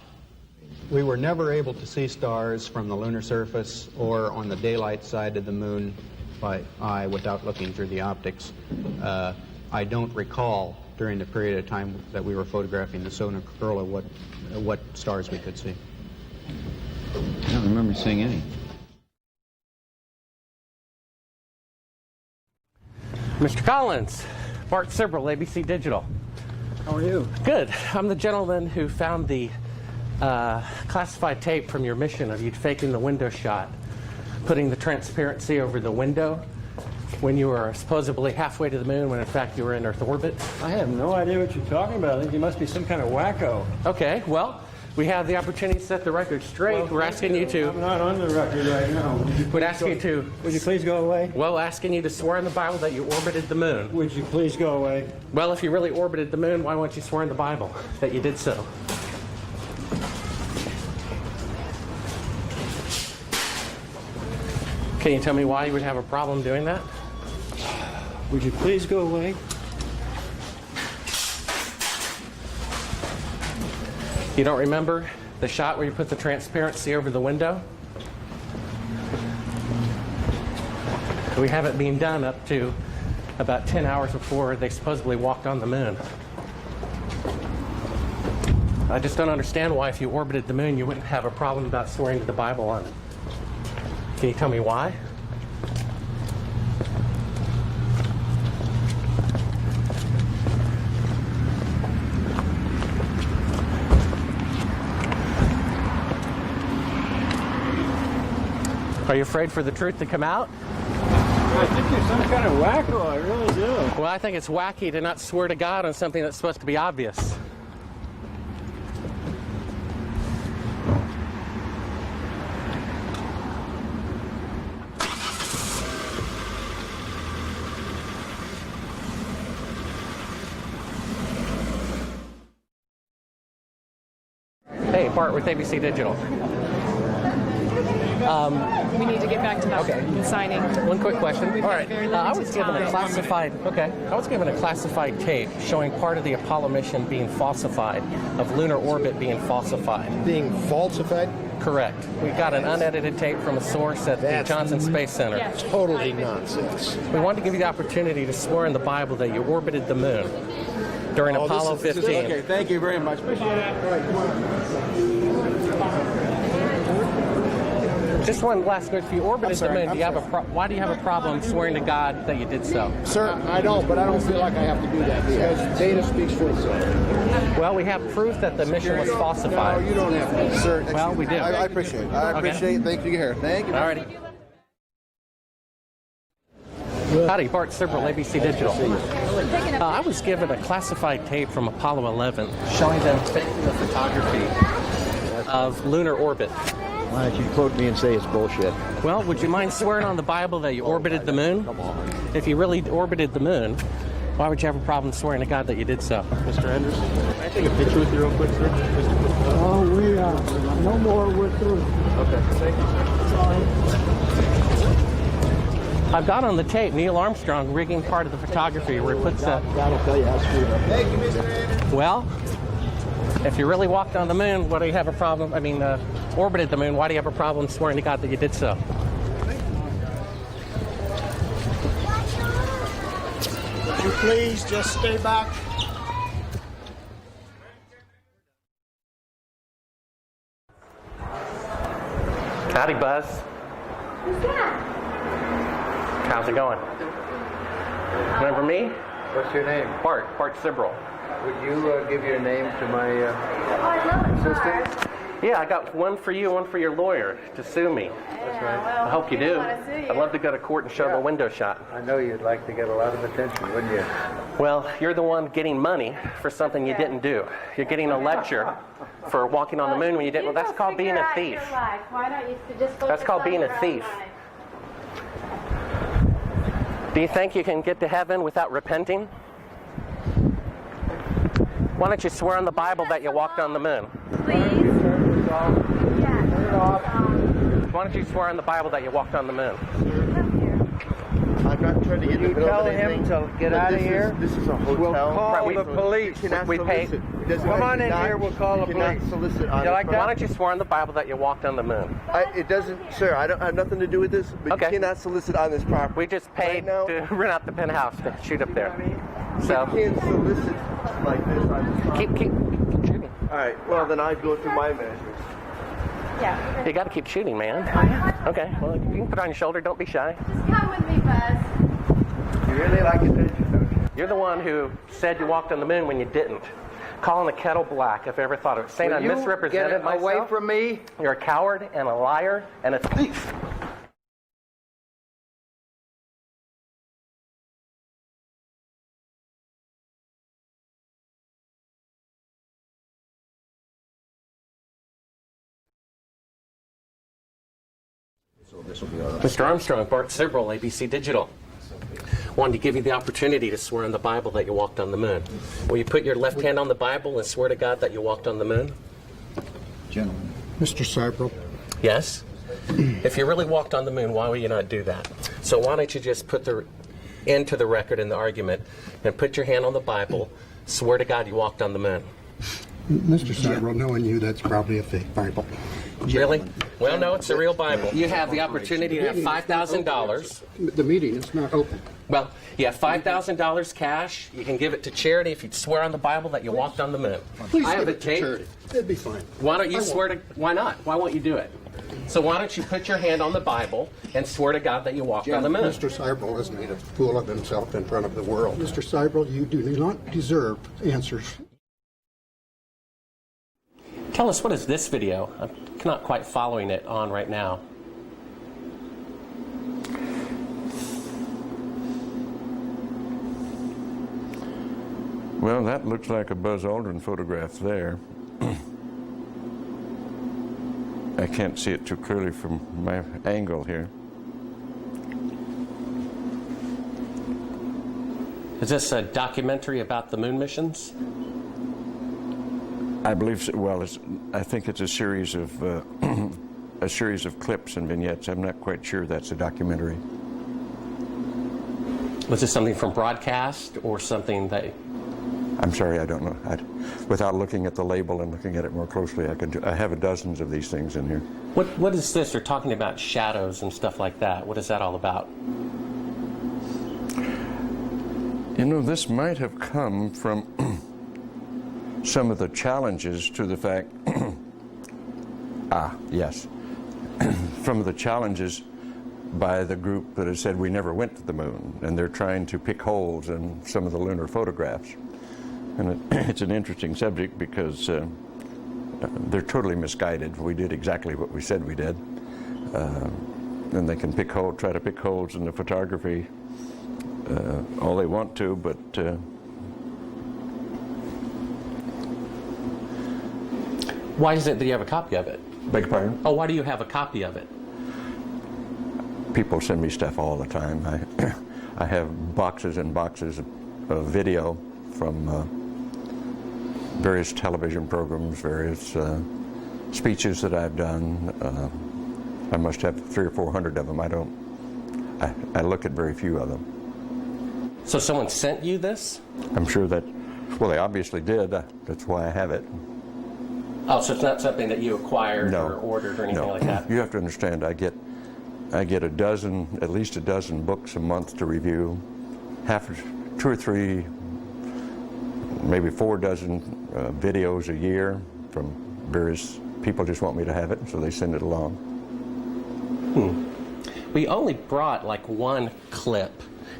Speaker 11: We were never able to see stars from the lunar surface or on the daylight side of the moon by eye without looking through the optics. I don't recall during the period of time that we were photographing the solar corona what stars we could see.
Speaker 12: I don't remember seeing any.
Speaker 2: Mr. Collins, Bart Sibrel, ABC Digital.
Speaker 3: How are you?
Speaker 2: Good. I'm the gentleman who found the classified tape from your mission of you faking the window shot, putting the transparency over the window when you were supposedly halfway to the moon when in fact you were in Earth orbit.
Speaker 13: I have no idea what you're talking about. I think you must be some kind of wacko.
Speaker 2: Okay, well, we have the opportunity to set the record straight.
Speaker 13: Well,
Speaker 2: we're asking you to...
Speaker 13: I'm not on the record right now.
Speaker 2: Would ask you to...
Speaker 13: Would you please go away?
Speaker 2: Well, asking you to swear in the Bible that you orbited the moon.
Speaker 13: Would you please go away?
Speaker 2: Well, if you really orbited the moon, why won't you swear in the Bible that you did so? Can you tell me why you would have a problem doing that?
Speaker 13: Would you please go away?
Speaker 2: You don't remember the shot where you put the transparency over the window? We have it being done up to about 10 hours before they supposedly walked on the moon. I just don't understand why if you orbited the moon you wouldn't have a problem about swearing to the Bible on it. Can you tell me why? Are you afraid for the truth to come out?
Speaker 13: I think you're some kind of wacko, I really do.
Speaker 2: Well, I think it's wacky to not swear to God on something that's supposed to be obvious. Hey, Bart with ABC Digital.
Speaker 14: We need to get back to that signing.
Speaker 2: One quick question. All right.
Speaker 14: Very
Speaker 2: I
Speaker 14: limited
Speaker 2: was given a
Speaker 14: time.
Speaker 2: classified. Okay. I was given a classified tape showing part of the Apollo mission being falsified, of lunar orbit being falsified.
Speaker 15: Being falsified?
Speaker 2: Correct. We got an unedited tape from a source at the Johnson Space Center.
Speaker 14: Yes.
Speaker 15: Totally nonsense.
Speaker 2: We wanted to give you the opportunity to swear in the Bible that you orbited the moon during Apollo 15.
Speaker 13: Okay, thank you very much. Appreciate it. All right, come on.
Speaker 2: Just one last note. If you orbited the moon, why do you have a problem swearing to God that you did so?
Speaker 15: Sir, I don't, but I don't feel like I have to do that because data speaks for itself.
Speaker 2: Well, we have proof that the mission was falsified.
Speaker 15: No, you don't have to.
Speaker 16: Sir,
Speaker 2: well, we do.
Speaker 16: I appreciate it. I appreciate it. Thank you here. Thank you.
Speaker 2: All righty. Howdy, Bart Sibrel, ABC Digital. I was given a classified tape from Apollo 11 showing them faking the photography of lunar orbit.
Speaker 15: Why don't you quote me and say it's bullshit?
Speaker 2: Well, would you mind swearing on the Bible that you orbited the moon?
Speaker 15: Come on.
Speaker 2: If you really orbited the moon, why would you have a problem swearing to God that you did so?
Speaker 13: Mr. Anderson, can I take a picture with you real quick, sir?
Speaker 3: Oh, we are. No more, we're through.
Speaker 13: Okay, thank you, sir.
Speaker 2: I've got on the tape Neil Armstrong rigging part of the photography where he puts that.
Speaker 15: That'll tell you how screwed up.
Speaker 16: Thank you, Mr. Anderson.
Speaker 2: Well, if you really walked on the moon, why do you have a problem? Orbited the moon, why do you have a problem swearing to God that you did so?
Speaker 15: Would you please just stay back?
Speaker 2: Howdy, Buzz.
Speaker 14: Who's that?
Speaker 2: How's it going? Remember me?
Speaker 17: What's your name?
Speaker 2: Bart Sibrel.
Speaker 17: Would you give your name to my assistant?
Speaker 2: Yeah, I got one for you, one for your lawyer to sue me.
Speaker 17: That's right.
Speaker 2: I hope you do. I'd love to go to court and show the window shot.
Speaker 17: I know you'd like to get a lot of attention, wouldn't you?
Speaker 2: Well, you're the one getting money for something you didn't do. You're getting a lecture for walking on the moon when you didn't. Well, that's called being a thief.
Speaker 14: Why don't you just focus
Speaker 2: That's called
Speaker 14: on
Speaker 2: being
Speaker 14: your
Speaker 2: a
Speaker 14: own
Speaker 2: thief.
Speaker 14: life?
Speaker 2: Do you think you can get to heaven without repenting? Why don't you swear on the Bible that you walked on the moon?
Speaker 14: Please?
Speaker 2: Why don't you swear on the Bible that you walked on the moon?
Speaker 17: I'm not trying to get in the middle of anything.
Speaker 18: Tell him to get
Speaker 17: but
Speaker 18: out of
Speaker 17: this
Speaker 18: here.
Speaker 17: This is a hotel.
Speaker 18: We'll call the police.
Speaker 17: You cannot
Speaker 2: We pay-
Speaker 17: solicit. It doesn't
Speaker 18: Come
Speaker 17: have
Speaker 18: on
Speaker 17: to
Speaker 18: in
Speaker 17: not-
Speaker 18: here, we'll call the
Speaker 17: you cannot
Speaker 18: police.
Speaker 17: solicit on
Speaker 18: You
Speaker 17: this
Speaker 18: like that?
Speaker 2: Why don't you swear on the Bible that you walked on the moon?
Speaker 17: It doesn't, sir. I don't have nothing to do with this. But
Speaker 2: Okay.
Speaker 17: you cannot solicit on this property.
Speaker 2: We just paid
Speaker 17: now,
Speaker 2: to rent out the penthouse to shoot up there.
Speaker 17: You
Speaker 2: So
Speaker 17: can't solicit like this on this property.
Speaker 2: keep shooting.
Speaker 17: All right. Well, then I go through my measures.
Speaker 14: Yeah.
Speaker 2: You got to keep shooting, man. Okay. Well, you can put it on your shoulder. Don't be shy.
Speaker 14: Just come with me, Buzz.
Speaker 17: You really like attention, don't you?
Speaker 2: You're the one who said you walked on the moon when you didn't. Calling the kettle black, if I ever thought of it. Saying
Speaker 18: Will
Speaker 2: I
Speaker 18: you
Speaker 2: misrepresented
Speaker 18: get
Speaker 2: myself.
Speaker 18: away from me?
Speaker 2: You're a coward and a liar and a thief. Mr. Armstrong, Bart Sibrel, ABC Digital. Wanted to give you the opportunity to swear on the Bible that you walked on the moon. Will you put your left hand on the Bible and swear to God that you walked on the moon?
Speaker 15: Gentlemen. Mr. Sibrel.
Speaker 2: Yes? If you really walked on the moon, why would you not do that? So why don't you just put the end to the record in the argument and put your hand on the Bible, swear to God you walked on the moon.
Speaker 15: Mr. Sibrel, knowing you, that's probably a fake Bible.
Speaker 2: Really? Well, no, it's a real Bible. You have the opportunity to have $5,000.
Speaker 15: The meeting is not open.
Speaker 2: Well, you have $5,000 cash. You can give it to charity if you swear on the Bible that you walked on the moon.
Speaker 15: Please
Speaker 2: I have
Speaker 15: give
Speaker 2: it
Speaker 15: it to
Speaker 2: taped.
Speaker 15: charity. It'd be fine.
Speaker 2: Why don't you
Speaker 15: I
Speaker 2: swear to? Why not? Why won't you do it? So why don't you put your hand on the Bible and swear to God that you walked on the moon?
Speaker 15: Mr. Sibrel has made a fool of himself in front of the world. Mr. Sibrel, you do not deserve answers.
Speaker 2: Tell us, what is this video? I'm not quite following it on right now.
Speaker 5: Well, that looks like a Buzz Aldrin photograph there. I can't see it too clearly from my angle here.
Speaker 2: Is this a documentary about the moon missions?
Speaker 5: I believe so. Well, I think it's a series of clips and vignettes. I'm not quite sure that's a documentary.
Speaker 2: Was this something from broadcast or something that?
Speaker 5: I'm sorry, I don't know. Without looking at the label and looking at it more closely, I have dozens of these things in here.
Speaker 2: What is this? They're talking about shadows and stuff like that. What is that all about?
Speaker 5: You know, this might have come from some of the challenges to the fact, yes, from the challenges by the group that has said we never went to the moon, and they're trying to pick holes in some of the lunar photographs. And it's an interesting subject because they're totally misguided. We did exactly what we said we did. And they can try to pick holes in the photography all they want to, but
Speaker 2: why is it that you have a copy of it?
Speaker 5: Beg your pardon?
Speaker 2: Oh, why do you have a copy of it?
Speaker 5: People send me stuff all the time. I have boxes and boxes of video from various television programs, various speeches that I've done. I must have 300 or 400 of them. I look at very few of them.
Speaker 2: So someone sent you this?
Speaker 5: I'm sure that, well, they obviously did. That's why I have it.
Speaker 2: Oh, so it's not something that you acquired or ordered or anything like that?
Speaker 5: You have to understand, I get at least a dozen books a month to review, 2 or 3, maybe 4 dozen videos a year from various people. Just want me to have it, so they send it along.
Speaker 2: We only brought like one clip.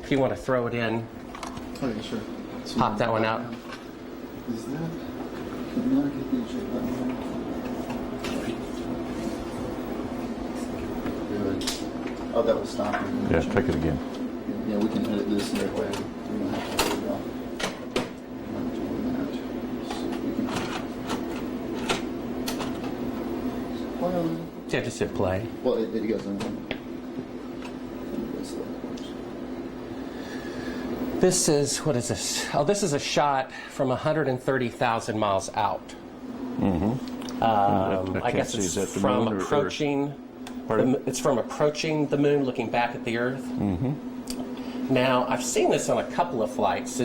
Speaker 2: If you want to throw it in,
Speaker 19: okay, sure.
Speaker 2: Pop that one out.
Speaker 19: Is that? Can you get the shape that one? Good. Oh, that was stopping.
Speaker 5: Yeah, take it again.
Speaker 19: Yeah, we can edit this that way. We don't have to worry about
Speaker 2: Well, yeah, just hit play.
Speaker 19: Well, it goes on.
Speaker 2: This is, what is this? Oh, this is a shot from 130,000 miles out. I guess it's from approaching. It's from approaching the moon, looking back at the Earth. Now, I've seen this on a couple of flights.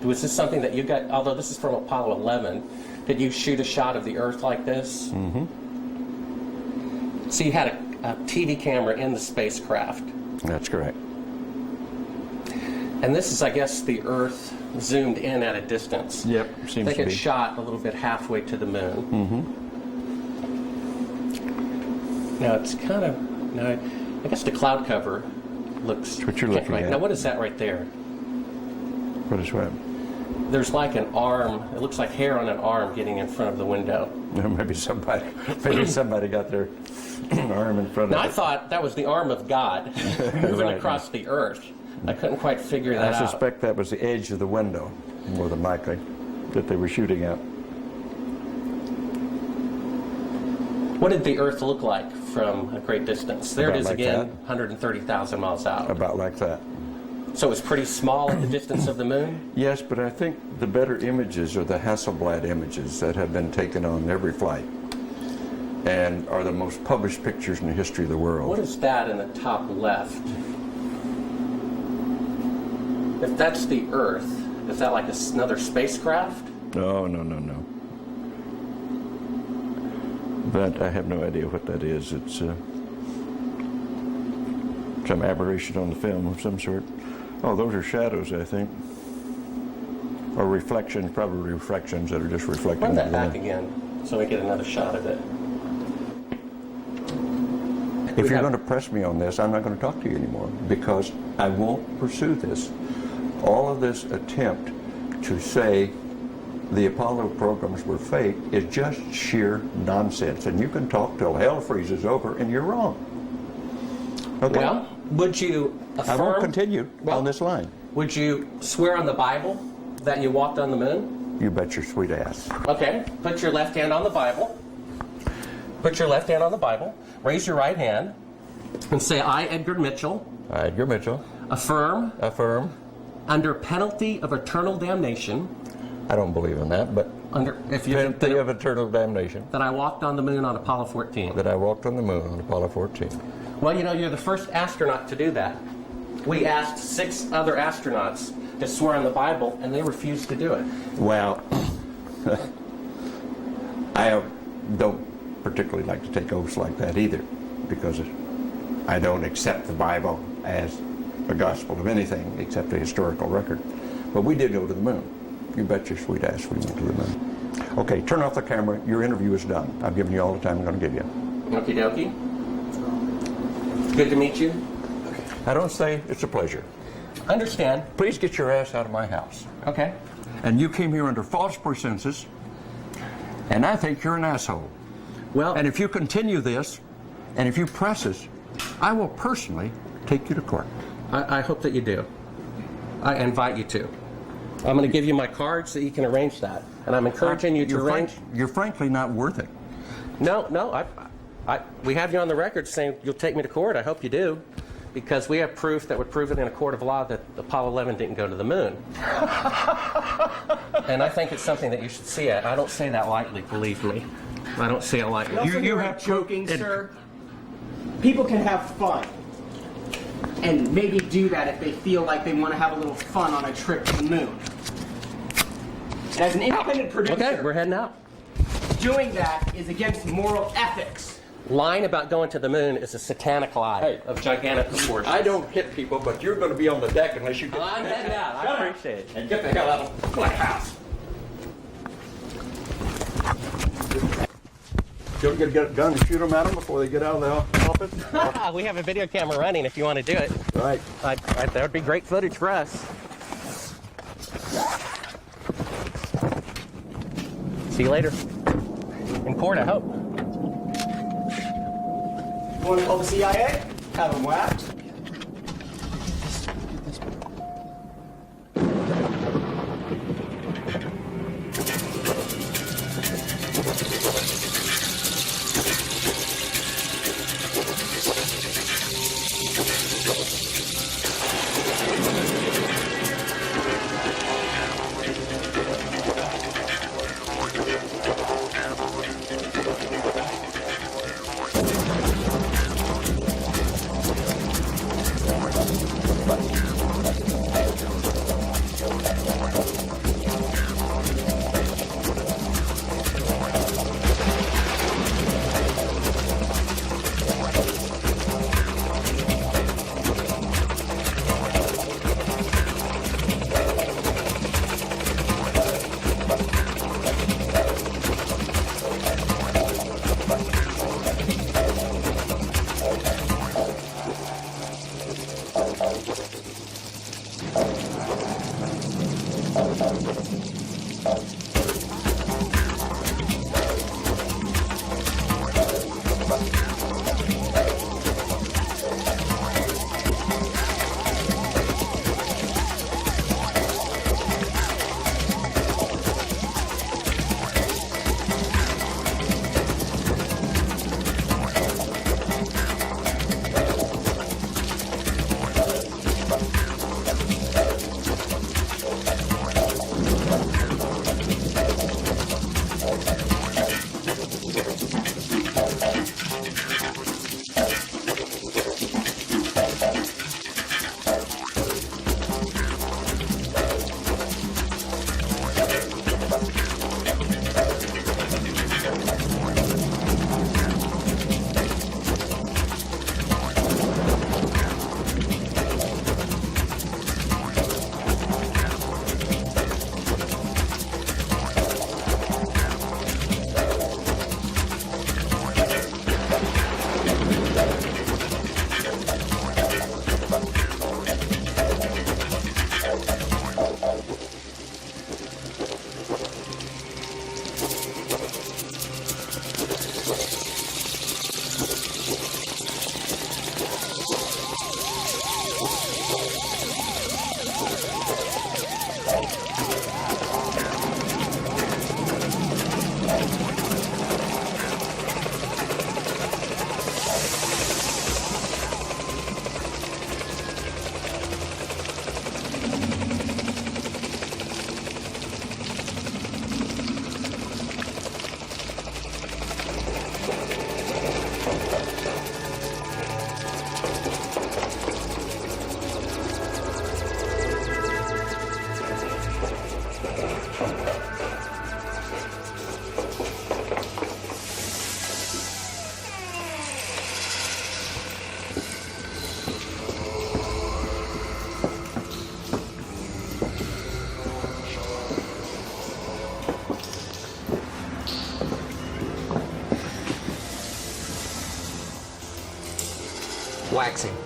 Speaker 2: Was this something that you got, although this is from Apollo 11, did you shoot a shot of the Earth like this?
Speaker 18: Mm-hmm.
Speaker 2: So you had a TV camera in the spacecraft.
Speaker 18: That's correct.
Speaker 2: And this is, I guess, the Earth zoomed in at a distance.
Speaker 18: Yep, seems to be.
Speaker 2: They get shot a little bit halfway to the moon.
Speaker 18: Mm-hmm.
Speaker 2: Now it's kind of, now I guess the cloud cover looks.
Speaker 18: That's what you're looking
Speaker 2: right.
Speaker 18: at.
Speaker 2: Now what is that right there?
Speaker 18: What is what?
Speaker 2: There's like an arm. It looks like hair on an arm getting in front of the window.
Speaker 18: Maybe somebody got their arm in front of it.
Speaker 2: Now I thought that was the arm of God moving across the Earth. I couldn't quite figure that out.
Speaker 18: I suspect that was the edge of the window, more than likely, that they were shooting at.
Speaker 2: What did the Earth look like from a great distance? There it is again, 130,000 miles out.
Speaker 18: About like that.
Speaker 2: So it's pretty small at the distance of the moon?
Speaker 18: Yes, but I think the better images are the Hasselblad images that have been taken on every flight and are the most published pictures in the history of the world.
Speaker 2: What is that in the top left? If that's the Earth, is that like another spacecraft?
Speaker 18: No. That, I have no idea what that is. It's some aberration on the film of some sort. Oh, those are shadows, I think. Or reflections, probably reflections that are just reflecting.
Speaker 2: Run that back again so we get another shot of it.
Speaker 18: If you're going to press me on this, I'm not going to talk to you anymore because I won't pursue this. All of this attempt to say the Apollo programs were fake is just sheer nonsense. And you can talk till hell freezes over and you're wrong. Okay?
Speaker 2: Well, would you affirm?
Speaker 18: I won't continue on this line.
Speaker 2: Would you swear on the Bible that you walked on the moon?
Speaker 18: You bet your sweet ass.
Speaker 2: Okay. Put your left hand on the Bible. Put your left hand on the Bible. Raise your right hand and say, I, Edgar Mitchell.
Speaker 18: I, Edgar Mitchell.
Speaker 2: Affirm.
Speaker 18: Affirm.
Speaker 2: Under penalty of eternal damnation.
Speaker 18: I don't believe in that, but penalty of eternal damnation.
Speaker 2: That I walked on the moon on Apollo 14.
Speaker 18: That I walked on the moon on Apollo 14.
Speaker 2: Well, you know, you're the first astronaut to do that. We asked 6 other astronauts to swear on the Bible, and they refused to do it.
Speaker 18: Well, I don't particularly like to take oaths like that either, because I don't accept the Bible as a gospel of anything except a historical record. But we did go to the moon. You bet your sweet ass we went to the moon. Okay, turn off the camera. Your interview is done. I've given you all the time I'm going to give you.
Speaker 2: Okie dokie. Good to meet you.
Speaker 18: I don't say it's a pleasure.
Speaker 2: Understand.
Speaker 18: Please get your ass out of my house.
Speaker 2: Okay.
Speaker 18: And you came here under false pretenses, and I think you're an asshole.
Speaker 2: Well,
Speaker 18: and if you continue this, and if you press us, I will personally take you to court.
Speaker 2: I hope that you do. I invite you to. I'm going to give you my card so you can arrange that. And I'm encouraging you to arrange.
Speaker 18: You're frankly not worth it.
Speaker 2: No. We have you on the record saying you'll take me to court. I hope you do. Because we have proof that would prove it in a court of law that Apollo 11 didn't go to the moon. And I think it's something that you should see it. I don't say that lightly, believe me. I don't say it lightly.
Speaker 20: You have joking, sir. People can have fun. And maybe do that if they feel like they want to have a little fun on a trip to the moon. And as an independent producer,
Speaker 2: okay, we're heading out.
Speaker 20: Doing that is against moral ethics.
Speaker 2: Lying about going to the moon is a satanic lie of gigantic proportions.
Speaker 18: I don't hit people, but you're going to be on the deck unless you get...
Speaker 2: I'm heading out. I appreciate it.
Speaker 18: And get the hell out of my house. You want to get a gun and shoot them at them before they get out of the office?
Speaker 2: We have a video camera running if you want to do it.
Speaker 18: Right.
Speaker 2: That would be great footage for us. See you later. In court, I hope.
Speaker 20: Want to call the CIA? Have them whacked?
Speaker 21: waxing.